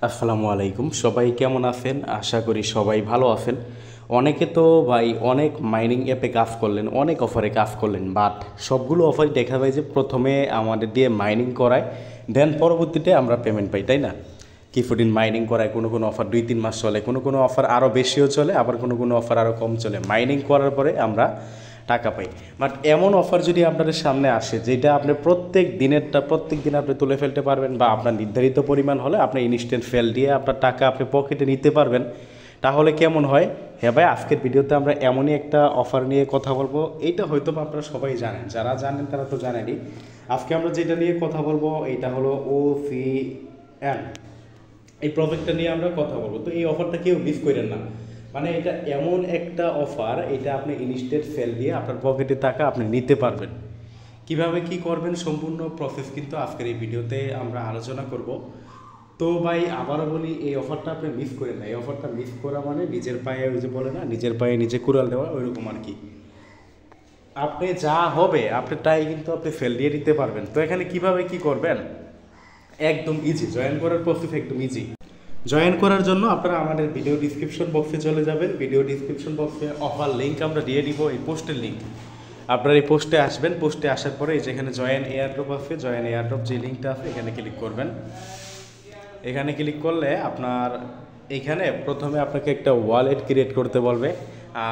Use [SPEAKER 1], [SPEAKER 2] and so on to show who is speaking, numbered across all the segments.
[SPEAKER 1] আসসালামু আলাইকুম। সবাই কেমন আছেন? আশা করি সবাই ভালো আছেন। অনেকে তো ভাই অনেক মাইনিং অ্যাপে কাজ করলেন, অনেক অফারে কাজ করলেন, বাট সবগুলো অফারই দেখা যায় যে প্রথমে আমাদের দিয়ে মাইনিং করায়, দেন পরবর্তীতে আমরা পেমেন্ট পাই, তাই না? কিছুদিন মাইনিং করায়, কোনো কোনো অফার 2-3 মাস চলে, কোনো কোনো অফার আরও বেশিও চলে, আবার কোনো কোনো অফার আরও কম চলে। মাইনিং করার পরে আমরা টাকা পাই। বাট এমন অফার যদি আপনাদের সামনে আসে যেটা আপনি প্রত্যেক দিন আপনি তুলে ফেলতে পারবেন, বা আপনার নির্ধারিত পরিমাণ হলে আপনি ইনস্ট্যান্ট ফেল দিয়ে আপনার টাকা আপনি পকেটে নিতে পারবেন, তাহলে কেমন হয়? হ্যাঁ ভাই, আজকের ভিডিওতে আমরা এমনই একটা অফার নিয়ে কথা বলবো। এইটা হয়তো আপনারা সবাই জানেন, যারা জানেন তারা তো জানেনই। আজকে আমরা যেটা নিয়ে কথা বলবো এইটা হলো OCN। এই প্রজেক্টটা নিয়ে আমরা কথা বলবো। তো এই অফারটা কেউ মিস করেন না। মানে এটা এমন একটা অফার, এটা আপনি ইনস্ট্যান্ট সেল দিয়ে আপনার পকেটে টাকা আপনি নিতে পারবেন। কিভাবে কি করবেন সম্পূর্ণ প্রসেস কিন্তু আজকের এই ভিডিওতে আমরা আলোচনা করব। তো ভাই আবারও বলি, এই অফারটা আপনি মিস করেন না। এই অফারটা মিস করা মানে নিজের পায়ে, ওই যে বলে না, নিজের পায়ে নিজে কুড়াল দেওয়া, ওইরকম আর কি। আপনি যা হবে আপনি তাই কিন্তু আপনি ফেল দিয়ে দিতে পারবেন। তো এখানে কিভাবে কি করবেন, একদম ইজি। জয়েন করার প্রসেস একদম ইজি। জয়েন করার জন্য আপনারা আমাদের ভিডিও ডিসক্রিপশন বক্সে চলে যাবেন। ভিডিও ডিসক্রিপশন বক্সে অফার লিঙ্ক আমরা দিয়ে দিব, এই পোস্টের লিঙ্ক। আপনারা এই পোস্টে আসবেন, পোস্টে আসার পরে এই যেখানে জয়েন এয়ারড্রপ আছে, জয়েন এয়ারড্রপ যে লিঙ্কটা আছে এখানে ক্লিক করবেন। এখানে ক্লিক করলে আপনার এখানে প্রথমে আপনাকে একটা ওয়ালেট ক্রিয়েট করতে বলবে।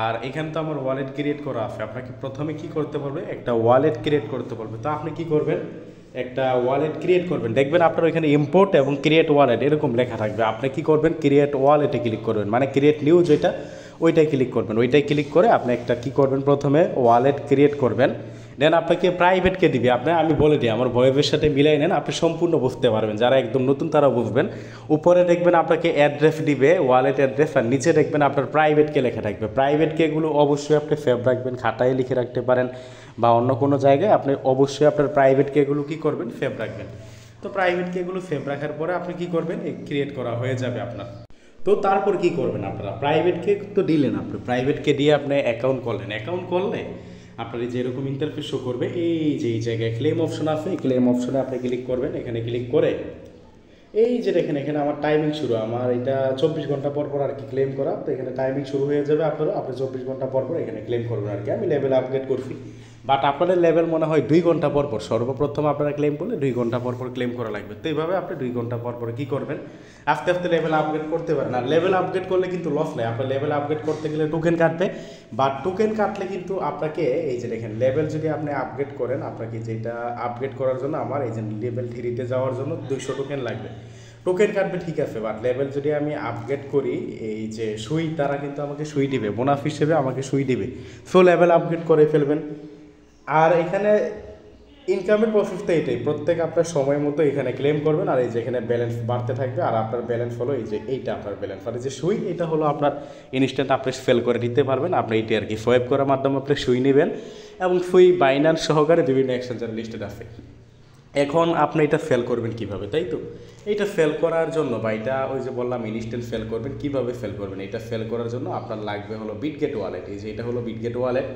[SPEAKER 1] আর এখানে তো আমার ওয়ালেট ক্রিয়েট করা আছে, আপনাকে প্রথমে কি করতে বলবে, একটা ওয়ালেট ক্রিয়েট করতে বলবে। তো আপনি কি করবেন, একটা ওয়ালেট ক্রিয়েট করবেন। দেখবেন আপনার ওইখানে ইম্পোর্ট এবং ক্রিয়েট ওয়ালেট এরকম লেখা থাকবে। আপনি কি করবেন, ক্রিয়েট ওয়ালেটে ক্লিক করবেন, মানে ক্রিয়েট নিউ যেটা ওইটাই ক্লিক করবেন। ওইটাই ক্লিক করে আপনি একটা কি করবেন, প্রথমে ওয়ালেট ক্রিয়েট করবেন। দেন আপনাকে প্রাইভেটকে দিবে। আমি বলে দিই, আমার ভয়েবের সাথে মিলাই নেন, আপনি সম্পূর্ণ বুঝতে পারবেন। যারা একদম নতুন তারা বুঝবেন। উপরে দেখবেন আপনাকে অ্যাড্রেস দিবে, ওয়ালেট অ্যাড্রেস, আর নিচে দেখবেন আপনার প্রাইভেটকে লেখা থাকবে। প্রাইভেট কেগুলো অবশ্যই আপনি সেভ রাখবেন, খাতায় লিখে রাখতে পারেন, বা অন্য কোনো জায়গায় আপনি অবশ্যই আপনার প্রাইভেট কেগুলো কী করবেন, সেভ রাখবেন। তো প্রাইভেট কেগুলো সেভ রাখার পরে আপনি কি করবেন, এই ক্রিয়েট করা হয়ে যাবে আপনার। তো তারপর কি করবেন, আপনারা প্রাইভেট কে তো দিলেন, আপনি প্রাইভেট কে দিয়ে আপনি অ্যাকাউন্ট করলেন। অ্যাকাউন্ট করলে আপনার যে এরকম ইন্টারফেস শো করবে, এই যে এই জায়গায় ক্লেম অপশন আছে, এই ক্লেম অপশনে আপনি ক্লিক করবেন। এখানে ক্লিক করে এই যে দেখেন, এখানে আমার টাইমিং শুরু, আমার এটা 24 ঘন্টা পর পর আর কি ক্লেম করা। তো এখানে টাইমিং শুরু হয়ে যাবে আপনারও, আপনি 24 ঘন্টা পর পর এখানে ক্লেম করবেন আর কি। আমি লেভেল আপগ্রেড করছি, বাট আপনাদের লেভেল মনে হয় 2 ঘন্টা পর পর। সর্বপ্রথম আপনারা ক্লেম করলে 2 ঘন্টা পর পর ক্লেম করা লাগবে। তো এইভাবে আপনি 2 ঘন্টা পর পর কী করবেন, আস্তে আস্তে লেভেল আপগ্রেড করতে পারেন। আর লেভেল আপগ্রেড করলে কিন্তু লস নেই। আপনার লেভেল আপগ্রেড করতে গেলে টোকেন কাটবে, বা টোকেন কাটলে কিন্তু আপনাকে এই যে দেখেন, লেভেল যদি আপনি আপগ্রেড করেন, আপনাকে যেটা আপগ্রেড করার জন্য আমার এই যে লেভেল 3-তে যাওয়ার জন্য 200 টোকেন লাগবে। টোকেন কাটবে ঠিক আছে, বাট লেভেল যদি আমি আপগ্রেড করি, এই যে সুই, তারা কিন্তু আমাকে সুই দিবে, বোনাস হিসেবে আমাকে সুই দিবে। সো লেভেল আপগ্রেড করে ফেলবেন। আর এখানে ইনকামের প্রসেসটা এটাই, প্রত্যেক আপনার সময় মতো এখানে ক্লেম করবেন। আর এই যে এখানে ব্যালেন্স বাড়তে থাকবে, আর আপনার ব্যালেন্স হলো এই যে এইটা আপনার ব্যালেন্স, আর এই যে সুই, এটা হলো আপনার ইনস্ট্যান্ট আপনি সেল করে দিতে পারবেন। আপনি এইটা আর কি সোয়াইপ করার মাধ্যমে আপনি সুই নেবেন, এবং সুই বাইনান্স সহকারে বিভিন্ন এক্সচেঞ্জের লিস্টেড আছে। এখন আপনি এটা সেল করবেন কিভাবে, তাই তো? এইটা সেল করার জন্য, বা এটা ওই যে বললাম ইনস্ট্যান্ট সেল করবেন, কিভাবে সেল করবেন, এটা সেল করার জন্য আপনার লাগবে হলো বিটগেট ওয়ালেট। এই যে এটা হলো বিটগেট ওয়ালেট।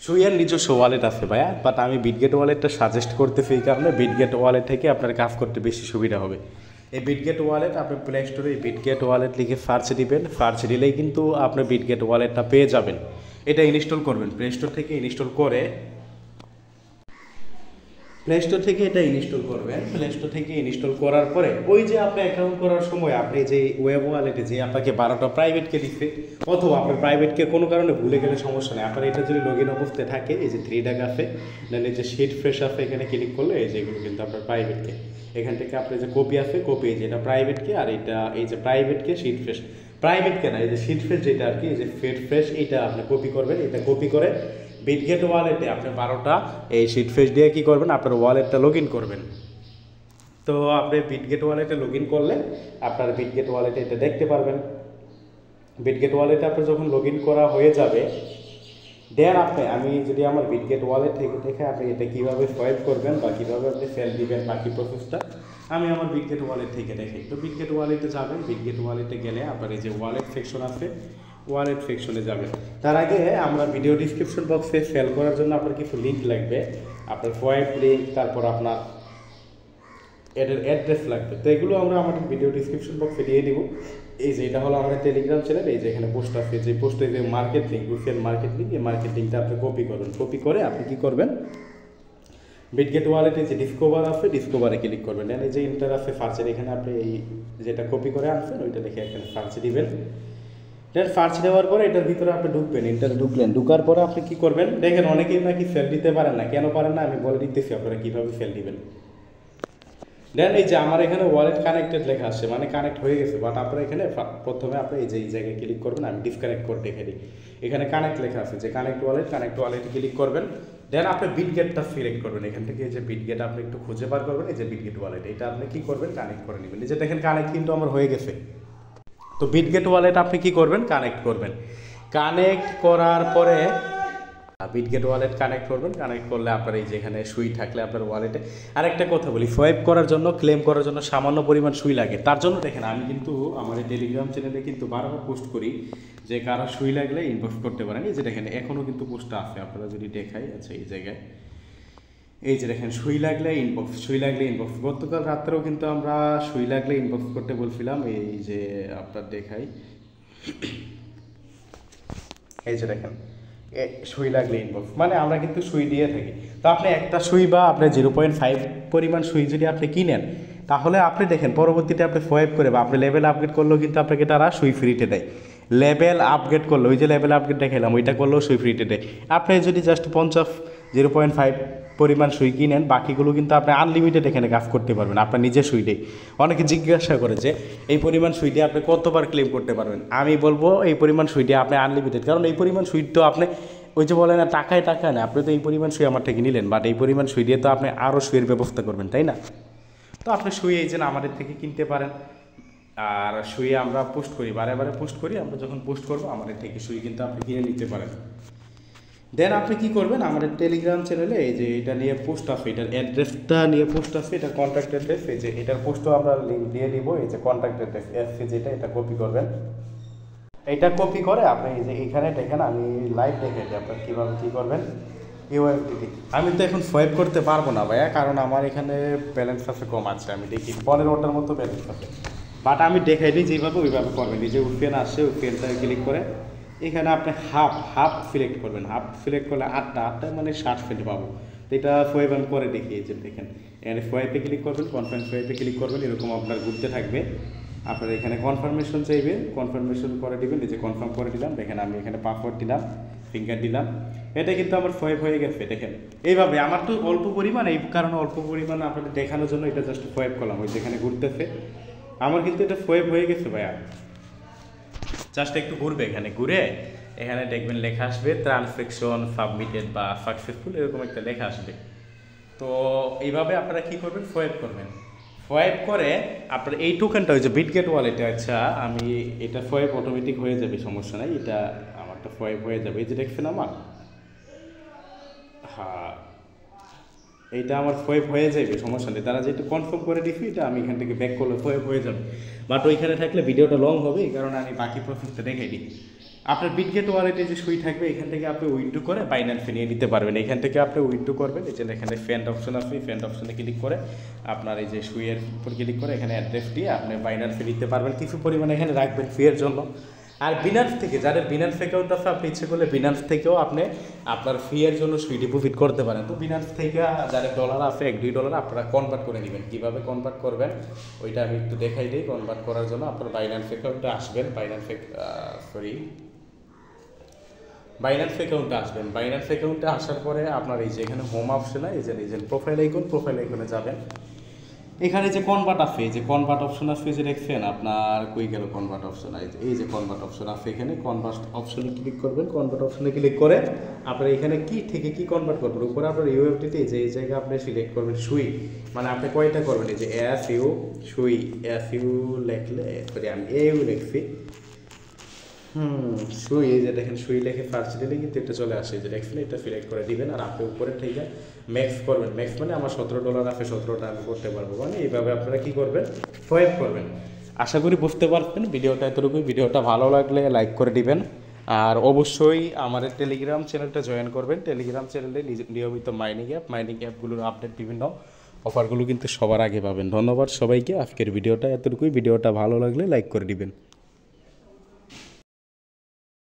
[SPEAKER 1] সুইয়ার নিজস্ব ওয়ালেট আছে ভাইয়া, বাট আমি বিটগেট ওয়ালেটটা সাজেস্ট করতেছি এই কারণে, বিটগেট ওয়ালেট থেকে আপনার কাজ করতে বেশি সুবিধা হবে। এই বিটগেট ওয়ালেট আপনি প্লে স্টোরে এই বিটগেট ওয়ালেট লিখে সার্চ দিবেন। সার্চ দিলেই কিন্তু আপনি বিটগেট ওয়ালেটটা পেয়ে যাবেন। এটা ইনস্টল করবেন, প্লে স্টোর থেকে ইনস্টল করে, প্লে স্টোর থেকে এটা ইনস্টল করবেন। প্লে স্টোর থেকে ইনস্টল করার পরে ওই যে আপনি অ্যাকাউন্ট করার সময় আপনি যে ওয়েব ওয়ালেটে যে আপনাকে 12টা প্রাইভেটকে দিচ্ছে, অথবা আপনার প্রাইভেটকে কোনো কারণে ভুলে গেলে সমস্যা নেই। আপনার এটা যদি লগ ইন অবস্থায় থাকে, এই যে 3 ডাক আছে, দেন এই যে শিট ফ্রেশ আছে, এখানে ক্লিক করলে এই যে এগুলো কিন্তু আপনার প্রাইভেটকে। এখান থেকে আপনার যে কপি আছে, কপি এই যে এটা প্রাইভেটকে, আর এটা এই যে প্রাইভেটকে শিট ফ্রেশ, প্রাইভেটকে না, এই যে শিট ফ্রেশ যেটা আর কি, এই যে ফিট ফ্রেশ, এইটা আপনি কপি করবেন। এটা কপি করে বিটগেট ওয়ালেটে আপনি 12টা এই শিট ফেস দিয়ে কী করবেন, আপনার ওয়ালেটটা লগ ইন করবেন। তো আপনি বিটগেট ওয়ালেটে লগ ইন করলে আপনার বিটগেট ওয়ালেটে এটা দেখতে পারবেন। বিটগেট ওয়ালেটে আপনার যখন লগ ইন করা হয়ে যাবে, দেন আমি যদি আমার বিটগেট ওয়ালেট থেকে দেখে আপনি এটা কীভাবে সোয়াইপ করবেন বা কীভাবে আপনি সেল দিবেন, বাকি প্রসেসটা আমি আমার বিটগেট ওয়ালেট থেকে দেখি। তো বিটগেট ওয়ালেটে যাবেন, বিটগেট ওয়ালেটে গেলে আপনার এই যে ওয়ালেট সেকশন আছে, ওয়ালেট সেকশনে যাবেন। তার আগে আমরা ভিডিও ডিসক্রিপশন বক্সে সেল করার জন্য আপনার কিছু লিঙ্ক লাগবে, আপনার সোয়াইপ লিঙ্ক, তারপর আপনার এটার অ্যাড্রেস লাগবে। তো এগুলো আমরা আমাদের ভিডিও ডিসক্রিপশন বক্সে দিয়ে দিব। এই যে এটা হলো আমাদের টেলিগ্রাম চ্যানেল, এই যে এখানে পোস্ট আছে, যে পোস্টে যে মার্কেট লিঙ্ক, রুফিয়ান মার্কেট লিঙ্ক, এই মার্কেট লিঙ্কটা আপনি কপি করবেন। কপি করে আপনি কী করবেন, বিটগেট ওয়ালেটে যে ডিসকভার আছে, ডিসকভারে ক্লিক করবেন। দেন এই যে ইন্টার আছে সার্চের, এখানে আপনি এই যেটা কপি করে আনছেন ওইটা দেখে এখানে সার্চ দিবেন। দেন সার্চ দেওয়ার পরে এটার ভিতরে আপনি ঢুকবেন, ইন্টারে ঢুকলেন। ঢুকার পরে আপনি কী করবেন, দেখেন অনেকেই নাকি সেল দিতে পারেন না। কেন পারেন না আমি বলে দিতেছি আপনারা কীভাবে সেল দিবেন। দেন এই যে আমার এখানে ওয়ালেট কানেক্টেড লেখা আসছে, মানে কানেক্ট হয়ে গেছে। বাট আপনার এখানে প্রথমে আপনি এই যে এই জায়গায় ক্লিক করবেন, আমি ডিসকানেক্ট করে দেখে দিই। এখানে কানেক্ট লেখা আছে, যে কানেক্ট ওয়ালেটে ক্লিক করবেন। দেন আপনি বিটগেটটা সিলেক্ট করবেন। এখান থেকে এই যে বিটগেট আপনি একটু খুঁজে বার করবেন, এই যে বিটগেট ওয়ালেট, এটা আপনি কী করবেন, কানেক্ট করে নেবেন। এই যে দেখেন কানেক্ট কিন্তু আমার হয়ে গেছে। তো বিটগেট ওয়ালেট আপনি কী করবেন, কানেক্ট করবেন। কানেক্ট করার পরে বিটগেট ওয়ালেট কানেক্ট করবেন। কানেক্ট করলে আপনার এই যেখানে সুই থাকলে আপনার ওয়ালেটে, আরেকটা কথা বলি, সোয়াইপ করার জন্য, ক্লেম করার জন্য সামান্য পরিমাণ সুই লাগে। তার জন্য দেখেন আমি কিন্তু আমার এই টেলিগ্রাম চ্যানেলে কিন্তু বারবার পোস্ট করি যে কারো সুই লাগলে ইনবক্স করতে পারেন। এই যে দেখেন এখনও কিন্তু পোস্টটা আছে, আপনারা যদি দেখাই, আচ্ছা এই জায়গায় এই যে দেখেন সুই লাগলে ইনবক্স। গতকাল রাত্রেও কিন্তু আমরা সুই লাগলে ইনবক্স করতে বলছিলাম। এই যে আপনার দেখাই, এই যে দেখেন সুই লাগলে ইনবক্স, মানে আমরা কিন্তু সুই দিয়ে থাকি। তো আপনি একটা সুই বা আপনার 0.5 পরিমাণ সুই যদি আপনি কিনেন, তাহলে আপনি দেখেন পরবর্তীতে আপনি সোয়াইপ করে বা আপনি লেভেল আপগ্রেড করলেও কিন্তু আপনাকে তারা সুই ফ্রিতে দেয়। লেভেল আপগ্রেড করলো, ওই যে লেভেল আপগ্রেড দেখালাম, ওইটা করলেও সুই ফ্রিতে দেয়। আপনি যদি জাস্ট 0.5 পরিমাণ সুই কিনেন, বাকিগুলো কিন্তু আপনি আনলিমিটেড এখানে কাজ করতে পারবেন আপনার নিজের সুইটাই। অনেকে জিজ্ঞাসা করে যে এই পরিমাণ সুইটে আপনি কতবার ক্লেম করতে পারবেন। আমি বলবো এই পরিমাণ সুইটে আপনি আনলিমিটেড, কারণ এই পরিমাণ সুইট তো আপনি ওই যে বলে না টাকায় টাকা না, আপনি তো এই পরিমাণ সুই আমার থেকে নিলেন, বাট এই পরিমাণ সুই দিয়ে তো আপনি আরও সুইয়ের ব্যবস্থা করবেন, তাই না? তো আপনি সুই এই যে আমাদের থেকে কিনতে পারেন। আর সুই আমরা পোস্ট করি, বারে বারে পোস্ট করি। আমরা যখন পোস্ট করবো আমাদের থেকে সুই কিন্তু আপনি কিনে নিতে পারেন। দেন আপনি কী করবেন, আমাদের টেলিগ্রাম চ্যানেলে এই যে এটা নিয়ে পোস্ট আছে, এটার অ্যাড্রেসটা নিয়ে পোস্ট আছে, এটার কন্ট্যাক্ট অ্যাড্রেস, এই যে এটার পোস্টও আমরা লিঙ্ক দিয়ে দিব। এই যে কন্ট্যাক্ট অ্যাড্রেস এসছে যেটা, এটা কপি করবেন। এটা কপি করে আপনি এই যে এখানে দেখেন, আমি লাইভ দেখে দিই আপনার কীভাবে কী করবেন। ইউএফডিটি আমি তো এখন সোয়াইপ করতে পারবো না ভাইয়া, কারণ আমার এখানে ব্যালেন্স আছে কম আছে, আমি দেখি 15টার মতো ব্যালেন্স আছে। বাট আমি দেখাই দিই যেভাবে, ওইভাবে করবেন। এই যে উপিএন আসছে, উপিএনটা ক্লিক করে এখানে আপনি হাফ সিলেক্ট করবেন। হাফ সিলেক্ট করলে আটটা মানে 60 সেন্ট পাবো। তো এটা সোয়াইপ আমি করে দেখি, এই যে দেখেন এখানে সোয়াইপে ক্লিক করবেন, কনফার্ম সোয়াইপে ক্লিক করবেন, এরকম আপনার ঘুরতে থাকবে। আপনার এখানে কনফার্মেশন চাইবে, কনফার্মেশন করে দিবেন। এই যে কনফার্ম করে দিলাম, দেখেন আমি এখানে পাসওয়ার্ড দিলাম, ফিঙ্গার দিলাম, এটা কিন্তু আমার সোয়াইপ হয়ে গেছে। দেখেন এইভাবে, আমার তো অল্প পরিমাণ, এই কারণে অল্প পরিমাণ আপনাদের দেখানোর জন্য এটা জাস্ট সোয়াইপ করলাম। ওই যেখানে ঘুরতেছে আমার কিন্তু এটা সোয়াইপ হয়ে গেছে ভাইয়া। জাস্ট একটু ঘুরবে, এখানে ঘুরে এখানে দেখবেন লেখা আসবে ট্রানজ্যাকশন সাবমিটেড বা সাকসেসফুল, এরকম একটা লেখা আসবে। তো এইভাবে আপনারা কী করবেন, সোয়াইপ করবেন। সোয়াইপ করে আপনার এই টোকেনটা ওই যে বিটগেট ওয়ালেটে, আচ্ছা আমি এটা সোয়াইপ অটোমেটিক হয়ে যাবে, সমস্যা নাই, এটা আমারটা সোয়াইপ হয়ে যাবে। এই যে দেখছেন আমার, হ্যাঁ এইটা আমার সোয়াইপ হয়ে যাবে, সমস্যা নেই। তারা যেটা কনফার্ম করে দিচ্ছি, এটা আমি এখান থেকে ব্যাক করলে সোয়াইপ হয়ে যাবে। বাট ওইখানে থাকলে ভিডিওটা লং হবে, এই কারণে আমি বাকি প্রসেসটা দেখাই দিই। আপনার বিটগেট ওয়ালেটে যে সুই থাকবে, এখান থেকে আপনি উইথড্র করে বাইন্যান্সে নিয়ে নিতে পারবেন। এখান থেকে আপনি উইথড্র করবেন, এই যে এখানে ফ্রেন্ড অপশন আছে, ফ্রেন্ড অপশনে ক্লিক করে আপনার এই যে সুইয়ের উপর ক্লিক করে এখানে অ্যাড্রেস দিয়ে আপনি বাইন্যান্সে নিতে পারবেন। কিছু পরিমাণে এখানে রাখবেন ফিয়ের জন্য। আর বিনান্স থেকে, যাদের বিনান্স অ্যাকাউন্ট আছে, আপনি ইচ্ছে করলে বিনান্স থেকেও আপনি আপনার ফিয়ের জন্য সুই ডিপোজিট করতে পারেন। তো বিনান্স থেকে যাদের ডলার আছে, $1-2 আপনারা কনভার্ট করে নেবেন। কীভাবে কনভার্ট করবেন ওইটা আমি একটু দেখাই দিই। কনভার্ট করার জন্য আপনার বাইন্যান্স অ্যাকাউন্টে আসবেন, বাইন্যান্স অ্যাকাউন্টে আসবেন। বাইন্যান্স অ্যাকাউন্টে আসার পরে আপনার এই যে এখানে হোম অপশনে এই যে প্রোফাইল আইকনে যাবেন। এখানে যে কনভার্ট আছে, এই যে কনভার্ট অপশন আছে, যে দেখছেন আপনার কই গেল কনভার্ট অপশন, এই যে কনভার্ট অপশন আছে, এখানে কনভার্ট অপশনে ক্লিক করবেন। কনভার্ট অপশনে ক্লিক করে আপনার এখানে কি থেকে কি কনভার্ট করবেন, উপরে আপনার ইউএফডিতে যে এই জায়গায় আপনি সিলেক্ট করবেন সুই, মানে আপনি কয়টা করবেন, এই যে সুই লেখলে, সরি আমি লিখছি সুই, এই যে দেখেন সুই লেখে সার্চ দিলে কিন্তু এটা চলে আসে, যে দেখছেন এটা সিলেক্ট করে দিবেন। আর আপনি উপরে থেকে ম্যাক্স করবেন। ম্যাক্স মানে আমার $17 আছে, 17টা আমি করতে পারবো, মানে এইভাবে আপনারা কী করবেন, সোয়াইপ করবেন। আশা করি বুঝতে পারবেন ভিডিওটা এতটুকুই। ভিডিওটা ভালো লাগলে লাইক করে দিবেন, আর অবশ্যই আমাদের টেলিগ্রাম চ্যানেলটা জয়েন করবেন। টেলিগ্রাম চ্যানেলে নিয়মিত মাইনিং অ্যাপগুলোর আপডেট বিভিন্ন অফারগুলো কিন্তু সবার আগে পাবেন। ধন্যবাদ সবাইকে। আজকের ভিডিওটা এতটুকুই। ভিডিওটা ভালো লাগলে লাইক করে দিবেন।